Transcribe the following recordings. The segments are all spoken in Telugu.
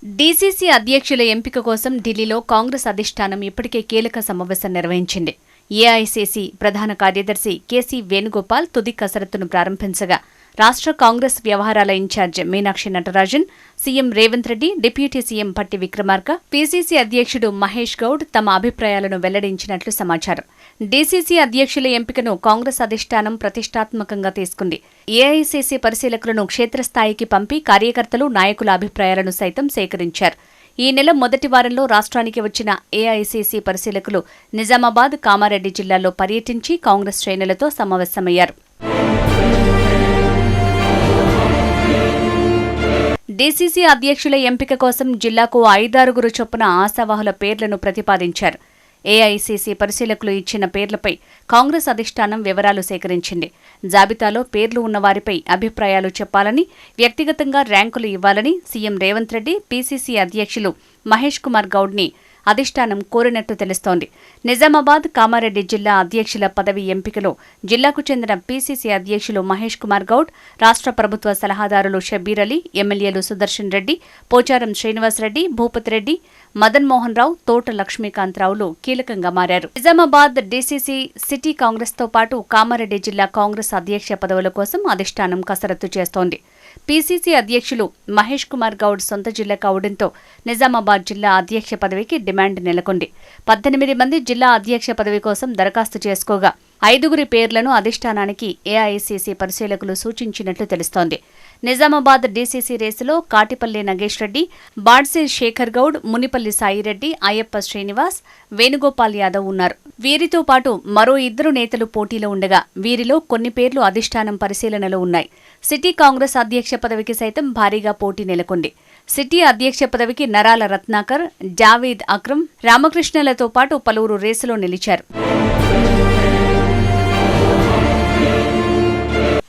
డీసీసీ అధ్యక్షుల ఎంపిక కోసం ఢిల్లీలో కాంగ్రెస్ అధిష్టానం ఇప్పటికే కీలక సమావేశం నిర్వహించింది. ఏఐసీసీ ప్రధాన కార్యదర్శి కేసీ వేణుగోపాల్ తుది కసరత్తును ప్రారంభించగా, రాష్ట్ర కాంగ్రెస్ వ్యవహారాల in charge Meenakshi Natarajan, CM Revanth Reddy, deputy CM Bhatti Vikramarka, PCC అధ్యక్షుడు మహేష్ గౌడ్ తమ అభిప్రాయాలను వెల్లడించినట్లు సమాచారం. డీసీసీ అధ్యక్షుల ఎంపికను కాంగ్రెస్ అధిష్టానం ప్రతిష్టాత్మకంగా తీసుకుంది. ఏఐసీసీ పరిశీలకులను క్షేత్రస్థాయికి పంపి కార్యకర్తలు, నాయకుల అభిప్రాయాలను సైతం సేకరించారు. ఈ నెల మొదటి వారంలో రాష్ట్రానికి వచ్చిన ఏఐసీసీ పరిశీలకులు నిజామాబాద్, కామారెడ్డి జిల్లాల్లో పర్యటించి కాంగ్రెస్ శ్రేణులతో సమావేశమయ్యారు. డీసీసీ అధ్యక్షుల ఎంపిక కోసం జిల్లాకు 5-6 చొప్పున ఆశావాహుల పేర్లను ప్రతిపాదించారు. ఏఐసీసీ పరిశీలకులు ఇచ్చిన పేర్లపై కాంగ్రెస్ అధిష్టానం వివరాలు సేకరించింది. జాబితాలో పేర్లు ఉన్నవారిపై అభిప్రాయాలు చెప్పాలని, వ్యక్తిగతంగా ర్యాంకులు ఇవ్వాలని సీఎం రేవంత్ రెడ్డి, పీసీసీ అధ్యక్షులు మహేష్ కుమార్ గౌడ్ని అధిష్టానం కోరినట్టు తెలుస్తోంది. నిజామాబాద్, కామారెడ్డి జిల్లా అధ్యక్షుల పదవి ఎంపికలో జిల్లాకు చెందిన పీసీసీ అధ్యక్షులు మహేష్ కుమార్ గౌడ్, రాష్ట్ర ప్రభుత్వ సలహాదారులు షబ్బీర్ అలీ, ఎమ్మెల్యేలు సుదర్శన్ రెడ్డి, పోచారం శ్రీనివాసరెడ్డి, భూపతి రెడ్డి, మదన్ మోహన్ రావు, తోట లక్ష్మీకాంతరావులు కీలకంగా మారారు. నిజామాబాద్ డీసీసీ సిటీ కాంగ్రెస్తో పాటు కామారెడ్డి జిల్లా కాంగ్రెస్ అధ్యక్ష పదవుల కోసం అధిష్టానం కసరత్తు చేస్తోంది. పీసీసీ అధ్యక్షులు మహేష్ కుమార్ గౌడ్ సొంత జిల్లా కావడంతో నిజామాబాద్ జిల్లా అధ్యక్ష పదవికి డిమాండ్ నెలకొంది. 18 మంది జిల్లా అధ్యక్ష పదవి కోసం దరఖాస్తు చేసుకోగా 5 పేర్లను అధిష్టానానికి ఏఐసీసీ పరిశీలకులు సూచించినట్లు తెలుస్తోంది. నిజామాబాద్ డీసీసీ రేసులో కాటిపల్లి నగేష్ రెడ్డి, బాడ్సే శేఖర్ గౌడ్, మునిపల్లి సాయిరెడ్డి, అయ్యప్ప శ్రీనివాస్, వేణుగోపాల్ యాదవ్ ఉన్నారు. వీరితో పాటు మరో 2 నేతలు పోటీలో ఉండగా, వీరిలో కొన్ని పేర్లు అధిష్టానం పరిశీలనలో ఉన్నాయి. సిటీ కాంగ్రెస్ అధ్యక్ష పదవికి సైతం భారీగా పోటీ నెలకొంది. సిటీ అధ్యక్ష పదవికి నరాల రత్నాకర్, జావేద్ అక్రమ్, రామకృష్ణలతో పాటు పలువురు రేసులో నిలిచారు.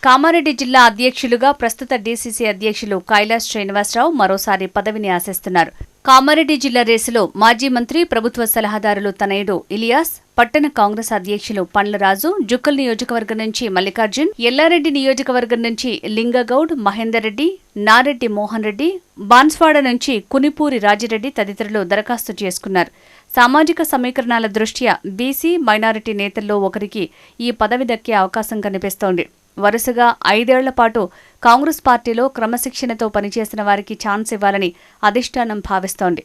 కామారెడ్డి జిల్లా అధ్యక్షులుగా ప్రస్తుత డీసీసీ అధ్యక్షులు కైలాస్ శ్రీనివాసరావు మరోసారి పదవిని ఆశిస్తున్నారు. కామారెడ్డి జిల్లా రేసులో మాజీ మంత్రి, ప్రభుత్వ సలహాదారులు తనయుడు ఇలియాస్, పట్టణ కాంగ్రెస్ అధ్యక్షులు పండ్లరాజు, జుక్కల్ నియోజకవర్గం నుంచి మల్లికార్జున్, ఎల్లారెడ్డి నియోజకవర్గం నుంచి లింగగౌడ్, మహేందర్ రెడ్డి, నారెడ్డి మోహన్ రెడ్డి, బాన్స్వాడ నుంచి కునిపూరి రాజిరెడ్డి తదితరులు దరఖాస్తు చేసుకున్నారు. సామాజిక సమీకరణాల దృష్ట్యా బీసీ, మైనారిటీ నేతల్లో ఒకరికి ఈ పదవి దక్కే అవకాశం కనిపిస్తోంది. వరుసగా 5 ఏళ్ల పాటు కాంగ్రెస్ పార్టీలో క్రమశిక్షణతో పనిచేసిన వారికి ఛాన్స్ ఇవ్వాలని అధిష్టానం భావిస్తోంది.